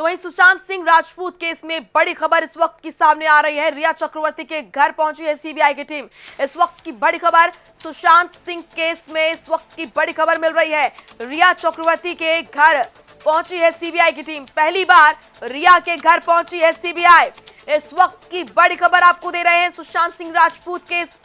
तो वहीं सुशांत सिंह राजपूत केस में बड़ी खबर इस वक्त की सामने आ रही है। रिया चक्रवर्ती के घर पहुंची है सीबीआई की टीम। इस वक्त की बड़ी खबर, सुशांत सिंह केस में इस वक्त की बड़ी खबर मिल रही है। रिया चक्रवर्ती के घर पहुंची है सीबीआई की टीम। पहली बार रिया के घर पहुंची है सीबीआई। इस वक्त की बड़ी खबर आपको दे रहे हैं, सुशांत सिंह राजपूत केस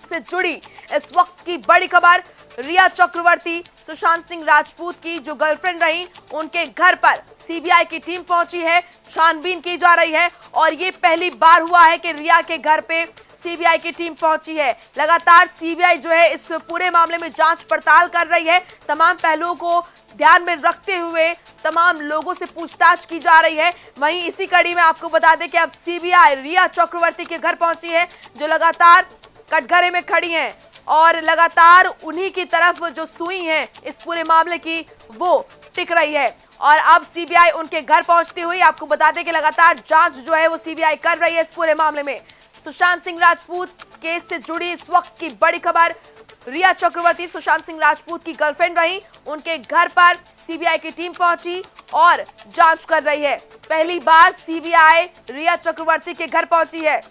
से जुड़ी इस वक्त की बड़ी खबर। रिया चक्रवर्ती, सुशांत सिंह राजपूत की जो गर्लफ्रेंड रही, उनके घर पर सीबीआई की टीम पहुंची है। छानबीन की जा रही है और ये पहली बार हुआ है कि रिया के घर पे सीबीआई की टीम पहुंची है। लगातार सीबीआई जो है इस पूरे मामले में जांच पड़ताल कर रही है। तमाम पहलुओं को ध्यान में रखते हुए तमाम लोगों से पूछताछ की जा रही है। वहीं इसी कड़ी में आपको बता दें कि अब सीबीआई रिया चक्रवर्ती के घर पहुंची है, जो लगातार कटघरे में खड़ी हैं और लगातार उन्हीं की तरफ जो सुई है इस पूरे मामले की, वो टिक रही है। और अब सीबीआई उनके घर पहुंचती हुई आपको बता दें कि लगातार जांच जो है वो सीबीआई कर रही है इस पूरे मामले में। सुशांत सिंह राजपूत केस से जुड़ी इस वक्त की बड़ी खबर, रिया चक्रवर्ती सुशांत सिंह राजपूत की गर्लफ्रेंड रही, उनके घर पर सीबीआई की टीम पहुंची और जांच कर रही है। पहली बार सीबीआई रिया चक्रवर्ती के घर पहुंची है।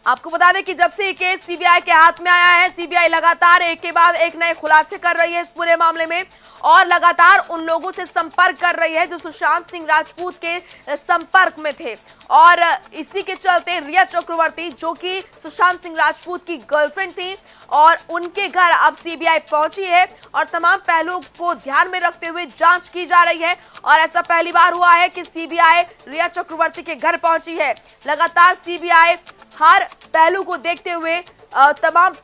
आपको बता दें कि जब से ये केस सीबीआई के हाथ में आया है, सीबीआई लगातार एक के बाद एक नए खुलासे कर रही है इस पूरे मामले में और लगातार उन लोगों से संपर्क कर रही है जो सुशांत सिंह राजपूत के संपर्क में थे। और इसी के चलते रिया चक्रवर्ती, जो कि सुशांत सिंह राजपूत की गर्लफ्रेंड थी, और उनके घर अब सीबीआई पहुंची है और तमाम पहलुओं को ध्यान में रखते हुए जांच की जा रही है। और ऐसा पहली बार हुआ है कि सीबीआई रिया चक्रवर्ती के घर पहुंची है। लगातार सीबीआई हर पहलू को देखते हुए तमाम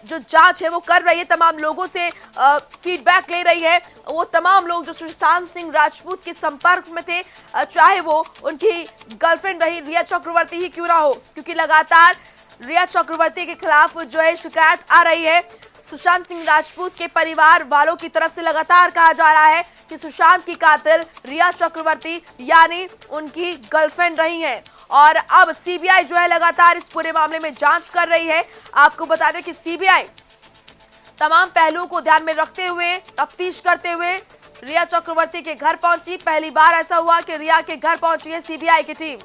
जो जांच है वो कर रही है, तमाम लोगों से फीडबैक ले रही है। वो तमाम लोग जो सुशांत सिंह राजपूत के संपर्क में थे, चाहे वो उनकी गर्लफ्रेंड रही रिया चक्रवर्ती ही क्यों ना हो, क्योंकि लगातार रिया चक्रवर्ती के खिलाफ जो है शिकायत आ रही है। सुशांत सिंह राजपूत के परिवार वालों की तरफ से लगातार कहा जा रहा है कि सुशांत की कातिल रिया चक्रवर्ती यानी उनकी गर्लफ्रेंड रही हैं। और अब सीबीआई जो है लगातार इस पूरे मामले में जांच कर रही है। आपको बता दें कि सीबीआई तमाम पहलुओं को ध्यान में रखते हुए, तफ्तीश करते हुए रिया चक्रवर्ती के घर पहुंची। पहली बार ऐसा हुआ कि रिया के घर पहुंची है सीबीआई की टीम।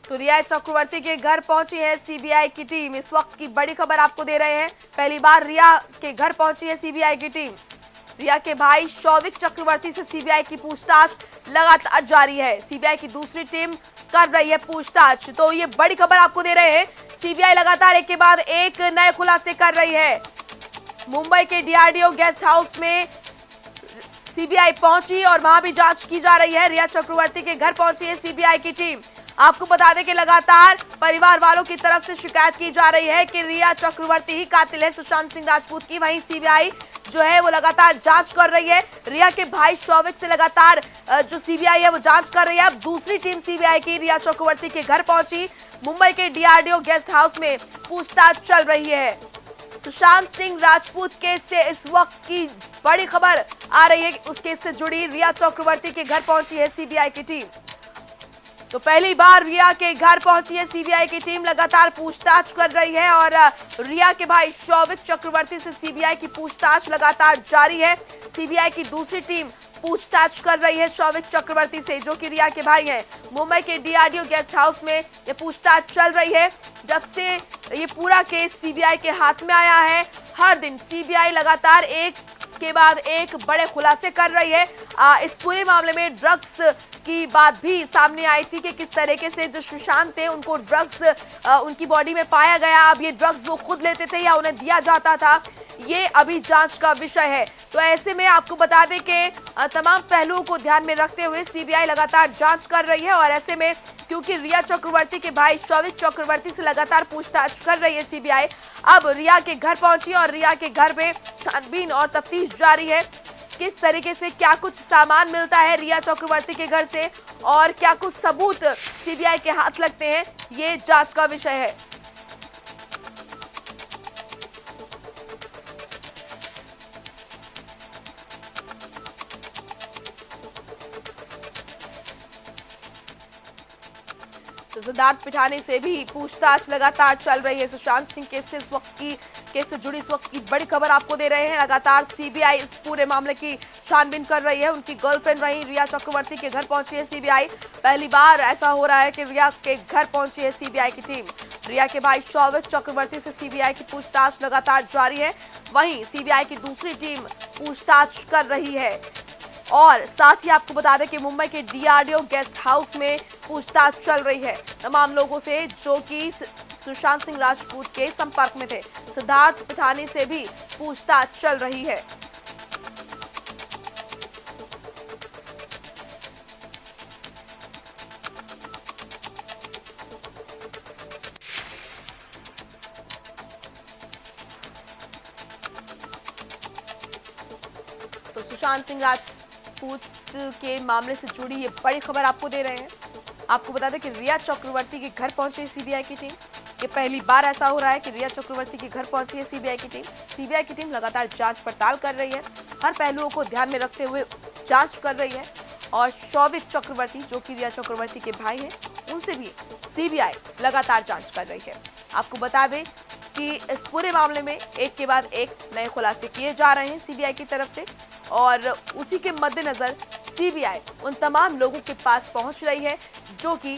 तो रिया चक्रवर्ती के घर पहुंची है सीबीआई की टीम। इस वक्त की बड़ी खबर आपको दे रहे हैं, पहली बार रिया के घर पहुंची है सीबीआई की टीम। रिया के भाई शौविक चक्रवर्ती से सीबीआई की पूछताछ लगातार जारी है। सीबीआई की दूसरी टीम कर रही है पूछताछ। तो ये बड़ी खबर आपको दे रहे हैं, सीबीआई लगातार एक के बाद एक नए खुलासे कर रही है। मुंबई के डीआरडीओ गेस्ट हाउस में सीबीआई पहुंची और वहां भी जांच की जा रही है। रिया चक्रवर्ती के घर पहुंची है सीबीआई की टीम। आपको बता दें कि लगातार परिवार वालों की तरफ से शिकायत की जा रही है कि रिया चक्रवर्ती ही कातिल है सुशांत सिंह राजपूत की। वहीं सीबीआई जो है वो लगातार जांच कर रही है। रिया के भाई शौविक से लगातार जो सीबीआई है वो जांच कर रही है। अब दूसरी टीम सीबीआई की रिया चक्रवर्ती के घर पहुंची। मुंबई के डीआरडीओ गेस्ट हाउस में पूछताछ चल रही है। सुशांत सिंह राजपूत केस से इस वक्त की बड़ी खबर आ रही है। उस केस से जुड़ी रिया चक्रवर्ती के घर पहुंची है सीबीआई की टीम। तो पहली बार रिया के घर पहुंची है सीबीआई की टीम, लगातार पूछताछ कर रही है और रिया के भाई शौविक चक्रवर्ती से सीबीआई की पूछताछ लगातार जारी है। सीबीआई की दूसरी टीम पूछताछ कर रही है शौविक चक्रवर्ती से, जो कि रिया के भाई हैं। मुंबई के डीआरडीओ गेस्ट हाउस में ये पूछताछ चल रही है। जब से ये पूरा केस सीबीआई के हाथ में आया है, हर दिन सीबीआई लगातार एक के बाद एक बड़े खुलासे कर रही है। इस पूरे मामले में ड्रग्स की बात भी सामने आई थी कि किस तरीके से जो सुशांत थे उनको ड्रग्स उनकी बॉडी में पाया गया। अब ये ड्रग्स वो खुद लेते थे या उन्हें दिया जाता था, ये अभी जांच का विषय है। तो ऐसे में आपको बता दें कि तमाम पहलुओं को ध्यान में रखते हुए सीबीआई लगातार जांच कर रही है। और ऐसे में क्योंकि रिया चक्रवर्ती के भाई शौविक चक्रवर्ती से लगातार पूछताछ कर रही है सीबीआई, अब रिया के घर पहुंची और रिया के घर में छानबीन और तफ्तीश जारी है। किस तरीके से क्या कुछ सामान मिलता है रिया चक्रवर्ती के घर से और क्या कुछ सबूत सीबीआई के हाथ लगते हैं, ये जांच का विषय है। तो सिद्धार्थ पिठानी से भी पूछताछ लगातार चल रही है। सुशांत सिंह केस से जुड़ी इस वक्त की बड़ी खबर आपको दे रहे हैं। लगातार सीबीआई इस पूरे मामले की छानबीन कर रही है। उनकी गर्लफ्रेंड रही रिया चक्रवर्ती के घर पहुंची है सीबीआई। पहली बार ऐसा हो रहा है कि रिया के घर पहुंची है सीबीआई की टीम। रिया के भाई शौविक चक्रवर्ती से सीबीआई की पूछताछ लगातार जारी है। वहीं सीबीआई की दूसरी टीम पूछताछ कर रही है। और साथ ही आपको बता दें कि मुंबई के डीआरडीओ गेस्ट हाउस में पूछताछ चल रही है तमाम लोगों से जो कि सुशांत सिंह राजपूत के संपर्क में थे। सिद्धार्थ पिठानी से भी पूछताछ चल रही है। तो सुशांत सिंह राजपूत के मामले से जुड़ी ये बड़ी खबर आपको दे रहे हैं। आपको बता दें कि रिया चक्रवर्ती के घर पहुंची सीबीआई की टीम। ये पहली बार ऐसा हो रहा है कि रिया चक्रवर्ती के घर पहुंची है सीबीआई की टीम। सीबीआई की टीम लगातार जांच पड़ताल कर रही है, हर पहलुओं को ध्यान में रखते हुए जांच कर रही है। और शौविक चक्रवर्ती जो कि रिया चक्रवर्ती के भाई हैं, उनसे भी सीबीआई लगातार जांच कर रही है। आपको बता दें कि इस पूरे मामले में एक के बाद एक नए खुलासे किए जा रहे हैं सीबीआई की तरफ से। और उसी के मद्देनजर सीबीआई उन तमाम लोगों के पास पहुंच रही है जो कि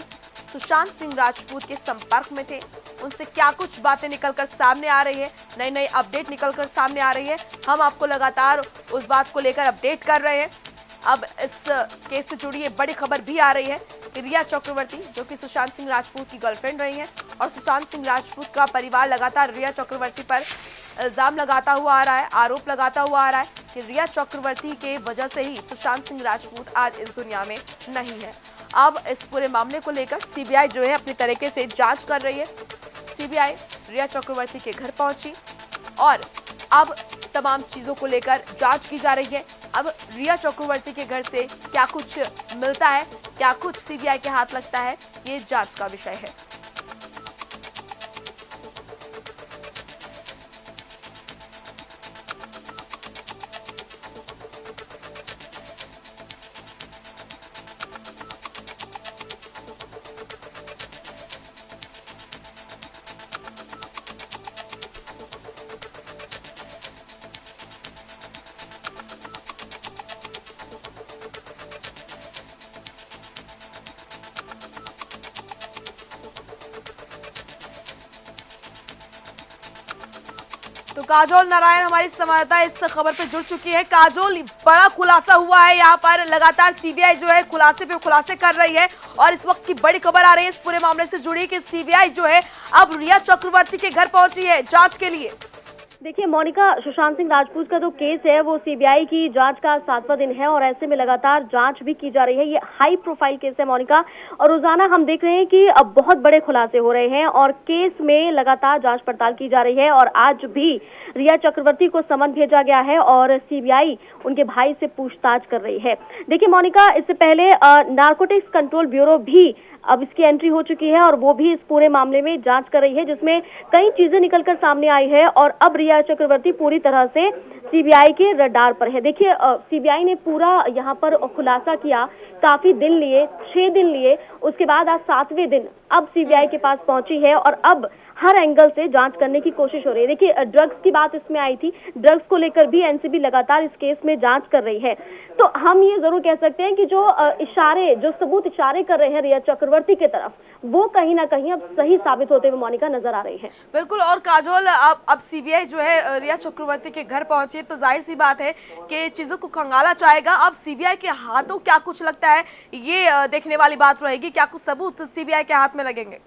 सुशांत सिंह राजपूत के संपर्क में थे। उनसे क्या कुछ बातें निकलकर सामने आ रही है, नई नई अपडेट निकलकर सामने आ रही है, हम आपको लगातार उस बात को लेकर अपडेट कर रहे हैं। अब इस केस से जुड़ी ये बड़ी खबर भी आ रही है कि रिया चक्रवर्ती जो कि सुशांत सिंह राजपूत की गर्लफ्रेंड रही हैं और सुशांत सिंह राजपूत का परिवार लगातार रिया चक्रवर्ती पर इल्जाम लगाता हुआ आ रहा है, आरोप लगाता हुआ आ रहा है कि रिया चक्रवर्ती के वजह से ही सुशांत सिंह राजपूत आज इस दुनिया में नहीं है। अब इस पूरे मामले को लेकर सीबीआई जो है अपनी तरीके से जांच कर रही है। सीबीआई रिया चक्रवर्ती के घर पहुंची और अब तमाम चीजों को लेकर जांच की जा रही है। अब रिया चक्रवर्ती के घर से क्या कुछ मिलता है, क्या कुछ सीबीआई के हाथ लगता है, ये जांच का विषय है। तो काजोल नारायण हमारी संवाददाता इस खबर पे जुड़ चुकी है। काजोल, बड़ा खुलासा हुआ है यहाँ पर, लगातार सीबीआई जो है खुलासे पे खुलासे कर रही है और इस वक्त की बड़ी खबर आ रही है इस पूरे मामले से जुड़ी कि सीबीआई जो है अब रिया चक्रवर्ती के घर पहुंची है जांच के लिए। देखिए मोनिका, सुशांत सिंह राजपूत का जो केस है वो सीबीआई की जांच का 7वां दिन है और ऐसे में लगातार जांच भी की जा रही है। ये हाई प्रोफाइल केस है मोनिका, और रोजाना हम देख रहे हैं कि अब बहुत बड़े खुलासे हो रहे हैं और केस में लगातार जांच पड़ताल की जा रही है। और आज भी रिया चक्रवर्ती को समन भेजा गया है और सीबीआई उनके भाई से पूछताछ कर रही है। देखिए मोनिका, इससे पहले नारकोटिक्स कंट्रोल ब्यूरो भी अब इसकी एंट्री हो चुकी है और वो भी इस पूरे मामले में जांच कर रही है, जिसमें कई चीजें निकलकर सामने आई है और अब रिया चक्रवर्ती पूरी तरह से सीबीआई के रडार पर है। देखिए सीबीआई ने पूरा यहाँ पर खुलासा किया, काफी दिन लिए, 6 दिन लिए, उसके बाद आज 7वें दिन अब सीबीआई के पास पहुंची है और अब हर एंगल से जांच करने की कोशिश हो रही है। देखिए ड्रग्स की बात इसमें आई थी, ड्रग्स को लेकर भी एनसीबी लगातार इस केस में जांच कर रही है। तो हम ये जरूर कह सकते हैं कि जो सबूत इशारे कर रहे हैं रिया चक्रवर्ती की तरफ, वो कहीं ना कहीं अब सही साबित होते हुए मोनिका नजर आ रही है। बिल्कुल। और काजोल, अब सीबीआई जो है रिया चक्रवर्ती के घर पहुंची है तो जाहिर सी बात है कि चीजों को खंगाला जाएगा। अब सीबीआई के हाथों क्या कुछ लगता है, ये देखने वाली बात रहेगी। क्या कुछ सबूत सीबीआई के हाथ में लगेंगे?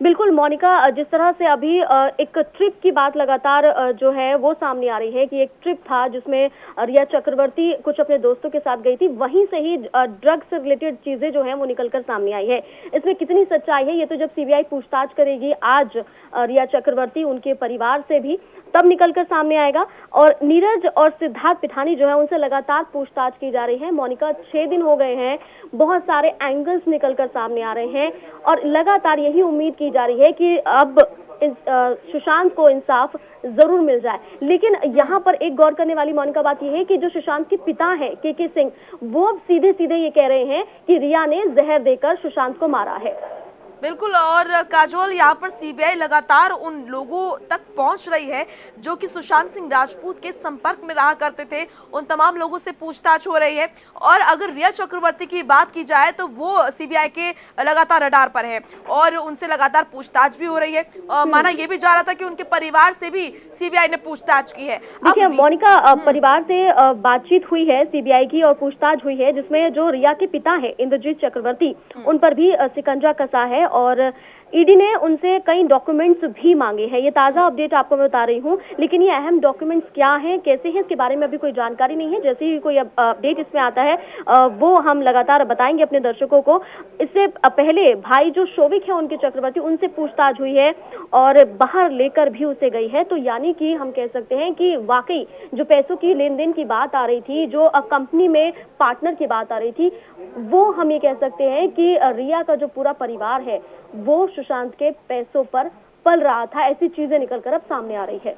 बिल्कुल मोनिका, जिस तरह से अभी एक ट्रिप की बात लगातार जो है वो सामने आ रही है कि एक ट्रिप था जिसमें रिया चक्रवर्ती कुछ अपने दोस्तों के साथ गई थी, वहीं से ही ड्रग्स से रिलेटेड चीजें जो हैं वो निकलकर सामने आई है। इसमें कितनी सच्चाई है ये तो जब सीबीआई पूछताछ करेगी आज रिया चक्रवर्ती, उनके परिवार से भी, तब निकलकर सामने आएगा। और नीरज और सिद्धार्थ पिठानी जो है उनसे लगातार पूछताछ की जा रही है। मोनिका, 6 दिन हो गए हैं, बहुत सारे एंगल्स निकलकर सामने आ रहे हैं और लगातार यही उम्मीद की जा रही है कि अब सुशांत को इंसाफ जरूर मिल जाए। लेकिन यहाँ पर एक गौर करने वाली मोनिका बात यह है कि जो सुशांत के पिता हैं के सिंह, वो सीधे सीधे ये कह रहे हैं कि रिया ने जहर देकर सुशांत को मारा है। बिल्कुल। और काजोल, यहाँ पर सीबीआई लगातार उन लोगों तक पहुंच रही है जो कि सुशांत सिंह राजपूत के संपर्क में रहा करते थे। उन तमाम लोगों से पूछताछ हो रही है। और अगर रिया चक्रवर्ती की बात की जाए तो वो सीबीआई के लगातार रडार पर है और उनसे लगातार पूछताछ भी हो रही है। माना यह भी जा रहा था कि उनके परिवार से भी सीबीआई ने पूछताछ की है। देखिए मोनिका, परिवार से बातचीत हुई है सीबीआई की और पूछताछ हुई है, जिसमें जो रिया के पिता है इंद्रजीत चक्रवर्ती, उन पर भी शिकंजा कसा है और ईडी ने उनसे कई डॉक्यूमेंट्स भी मांगे हैं। ये ताज़ा अपडेट आपको मैं बता रही हूँ, लेकिन ये अहम डॉक्यूमेंट्स क्या हैं, कैसे हैं, इसके बारे में अभी कोई जानकारी नहीं है। जैसे ही कोई अपडेट इसमें आता है वो हम लगातार बताएंगे अपने दर्शकों को। इससे पहले भाई जो शोविक है उनके चक्रवर्ती, उनसे पूछताछ हुई है और बाहर लेकर भी उसे गई है। तो यानी कि हम कह सकते हैं कि वाकई जो पैसों की लेन देन की बात आ रही थी, जो कंपनी में पार्टनर की बात आ रही थी, वो हम ये कह सकते हैं कि रिया का जो पूरा परिवार है वो सुशांत के पैसों पर पल रहा था। ऐसी चीजें निकलकर अब सामने आ रही है।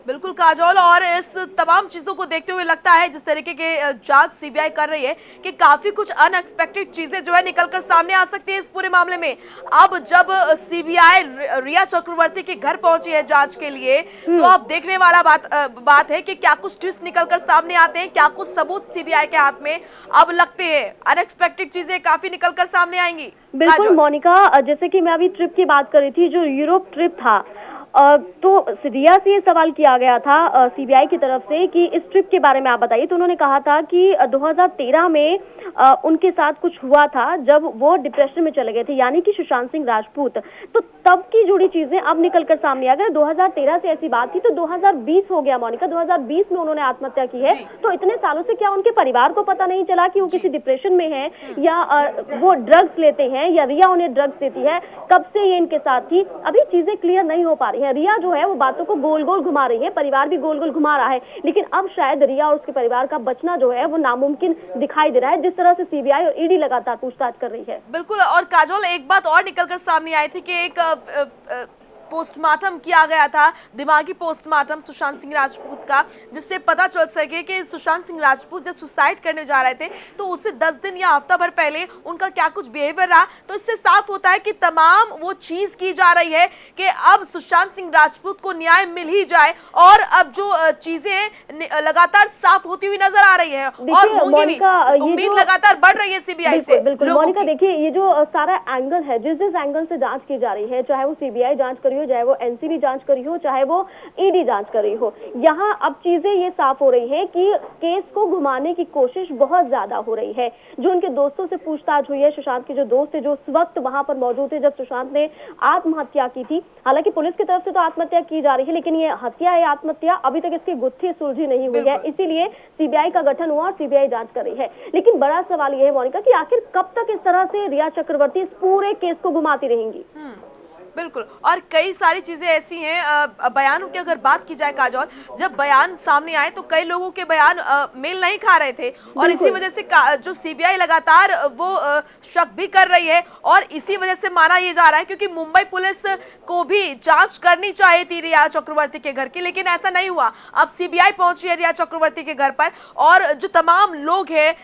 बिल्कुल काजोल, और इस तमाम चीजों को देखते हुए लगता है जिस तरीके के जांच सीबीआई कर रही है कि काफी कुछ अनएक्सपेक्टेड चीजें जो है निकलकर सामने आ सकती है इस पूरे मामले में। अब जब सीबीआई रिया चक्रवर्ती के घर पहुंची है जांच के लिए, तो अब देखने वाला बात है कि क्या कुछ ट्विस्ट निकलकर सामने आते हैं, क्या कुछ सबूत सीबीआई के हाथ में अब लगते हैं। अनएक्सपेक्टेड चीजें काफी निकलकर सामने आएंगी। बिल्कुल मोनिका, जैसे कि मैं अभी ट्रिप की बात कर रही थी, जो यूरोप ट्रिप था, तो रिया से ये सवाल किया गया था सीबीआई की तरफ से कि इस ट्रिप के बारे में आप बताइए। तो उन्होंने कहा था कि 2013 में उनके साथ कुछ हुआ था जब वो डिप्रेशन में चले गए थे, यानी कि सुशांत सिंह राजपूत। तो तब की जुड़ी चीजें अब निकलकर सामने आ गई। 2013 से ऐसी बात थी तो 2020 हो गया मोनिका, 2020 में उन्होंने आत्महत्या की है। तो इतने सालों से क्या उनके परिवार को पता नहीं चला कि वो किसी डिप्रेशन में है या वो ड्रग्स लेते हैं या रिया उन्हें ड्रग्स देती है? कब से ये इनके साथ थी? अभी चीजें क्लियर नहीं हो पा रही है। रिया जो है वो बातों को गोल गोल घुमा रही है, परिवार भी गोल गोल घुमा रहा है, लेकिन अब शायद रिया और उसके परिवार का बचना जो है वो नामुमकिन दिखाई दे रहा है, जिस तरह से सीबीआई और ईडी लगातार पूछताछ कर रही है। बिल्कुल। और काजोल, एक बात और निकलकर सामने आई थी कि एक पोस्टमार्टम किया गया था, दिमागी पोस्टमार्टम सुशांत सिंह राजपूत का, जिससे पता चल सके कि सुशांत सिंह राजपूत जब सुसाइड करने जा रहे थे तो उससे 10 दिन या हफ्ता भर पहले उनका क्या कुछ बिहेवियर रहा। तो इससे साफ होता है कि तमाम वो चीज की जा रही है कि अब सुशांत सिंह राजपूत को न्याय मिल ही जाए। और अब जो चीजें लगातार साफ होती हुई नजर आ रही है और होंगी भी, उम्मीद लगातार बढ़ रही है सीबीआई से। बिल्कुल मोनिका, देखिए ये जो सारा एंगल है, जिस एंगल से जांच की जा रही है, चाहे वो सीबीआई जांच करी हो, चाहे वो एनसीबी जांच करी हो, चाहे वो ईडी जांच करी हो, यहाँ अब चीजें ये साफ हो रही है कि केस को घुमाने की कोशिश बहुत ज्यादा हो रही है। जो उनके दोस्तों से पूछताछ हुई है, सुशांत के जो दोस्त थे जो उस वक्त वहां पर मौजूद थे जब सुशांत ने आत्महत्या की थी, हालांकि पुलिस की तरफ से तो आत्महत्या की जा रही है, लेकिन ये हत्या है आत्महत्या अभी तक इसकी गुत्थी सुलझी नहीं हुई है। इसीलिए सीबीआई का गठन हुआ और सीबीआई जांच कर रही है। लेकिन बड़ा सवाल यह है मोनिका कि आखिर कब तक इस तरह से रिया चक्रवर्ती इस पूरे केस को घुमाती रहेंगी? बिल्कुल। और कई सारी चीजें ऐसी हैं, बयानों की अगर बात की जाए काजोल, जब बयान सामने आए तो कई लोगों के बयान मेल नहीं खा रहे थे और इसी वजह से जो सीबीआई लगातार वो शक भी कर रही है और इसी वजह से माना ये जा रहा है, क्योंकि मुंबई पुलिस को भी जांच करनी चाहिए थी रिया चक्रवर्ती के घर की, लेकिन ऐसा नहीं हुआ। अब सीबीआई पहुंची है रिया चक्रवर्ती के घर पर और जो तमाम लोग हैं,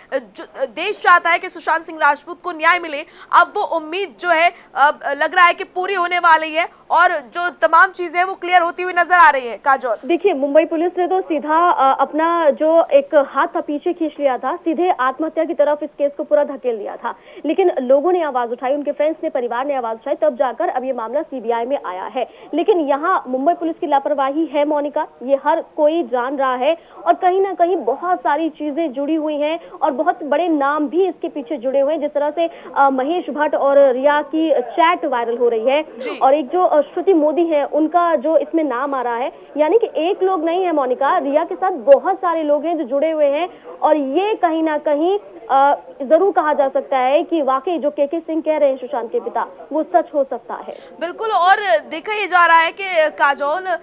देश चाहता है कि सुशांत सिंह राजपूत को न्याय मिले। अब वो उम्मीद जो है लग रहा है कि पूरी होने वाली है और जो तमाम चीजें वो क्लियर होती हुई नजर आ रही है। काजोल, देखिए मुंबई पुलिस ने तो सीधा अपना जो एक हाथ था पीछे खींच लिया था, सीधे आत्महत्या की तरफ इस केस को पूरा धकेल दिया था, लेकिन लोगों ने आवाज उठाई, उनके फ्रेंड्स ने, परिवार ने आवाज उठाई, तब जाकर अब ये मामला सीबीआई में आया है। लेकिन यहाँ मुंबई पुलिस की लापरवाही है मोनिका, ये हर कोई जान रहा है और कहीं ना कहीं बहुत सारी चीजें जुड़ी हुई हैं और बहुत बड़े नाम भी इसके पीछे जुड़े हुए हैं। जिस तरह से महेश भट्ट और रिया की चैट वायरल हो रही है और एक जो श्रुति मोदी है उनका जो इसमें नाम आ रहा है, यानी कि एक लोग नहीं है मोनिका, रिया के साथ बहुत सारे लोग हैं जो जुड़े हुए हैं और ये कहीं ना कहीं जरूर कहा जा सकता है कि वाकई जो के सिंह कह रहे हैं सुशांत के पिता, वो सच हो सकता है। बिल्कुल। और देखा ये जा रहा है कि काजोल,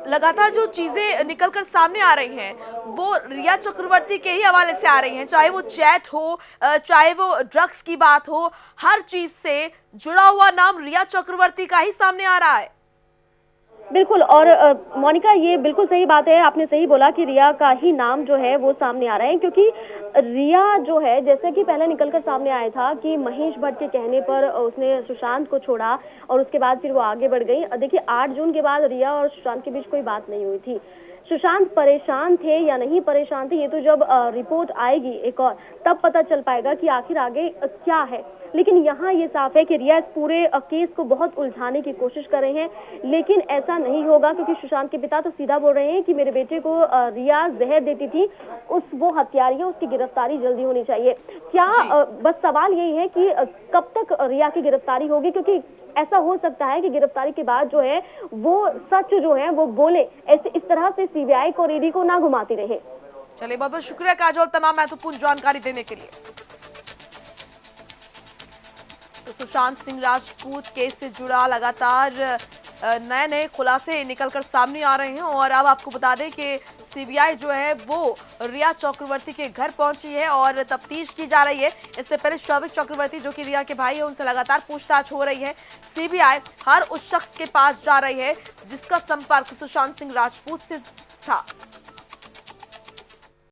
लगातार जो चीजें निकलकर सामने आ रही हैं वो रिया चक्रवर्ती के ही हवाले से आ रही हैं, चाहे वो चैट हो, चाहे वो ड्रग्स की बात हो, हर चीज से जुड़ा हुआ नाम रिया चक्रवर्ती का ही सामने आ रहा है। बिल्कुल। और मोनिका, ये बिल्कुल सही बात है, आपने सही बोला कि रिया का ही नाम जो है वो सामने आ रहा है, क्योंकि रिया जो है, जैसे कि पहले निकलकर सामने आया था कि महेश भट्ट के कहने पर उसने सुशांत को छोड़ा और उसके बाद फिर वो आगे बढ़ गई। देखिए, 8 जून के बाद रिया और सुशांत के बीच कोई बात नहीं हुई थी। सुशांत परेशान थे या नहीं परेशान थे, ये तो जब रिपोर्ट आएगी एक और, तब पता चल पाएगा कि आखिर आगे क्या है। लेकिन यहाँ ये साफ है कि रिया इस पूरे केस को बहुत उलझाने की कोशिश कर रहे हैं, लेकिन ऐसा नहीं होगा, क्योंकि सुशांत के पिता तो सीधा बोल रहे हैं कि मेरे बेटे को रिया जहर देती थी, वो हत्यारी है, उसकी गिरफ्तारी जल्दी होनी चाहिए। क्या बस सवाल यही है कि कब तक रिया की गिरफ्तारी होगी, क्योंकि ऐसा हो सकता है कि गिरफ्तारी के बाद जो है वो सच जो है वो बोले, ऐसे इस तरह से सीबीआई को और ईडी को ना घुमाती रहे। चलिए, बहुत बहुत शुक्रिया काजोल तमाम महत्वपूर्ण जानकारी देने के लिए। तो सुशांत सिंह राजपूत केस से जुड़ा लगातार नए नए खुलासे निकलकर सामने आ रहे हैं और अब आपको बता दें कि सीबीआई जो है वो रिया चक्रवर्ती के घर पहुंची है और तफ्तीश की जा रही है। इससे पहले शौविक चक्रवर्ती जो कि रिया के भाई है, उनसे लगातार पूछताछ हो रही है। सीबीआई हर उस शख्स के पास जा रही है जिसका संपर्क सुशांत सिंह राजपूत से था।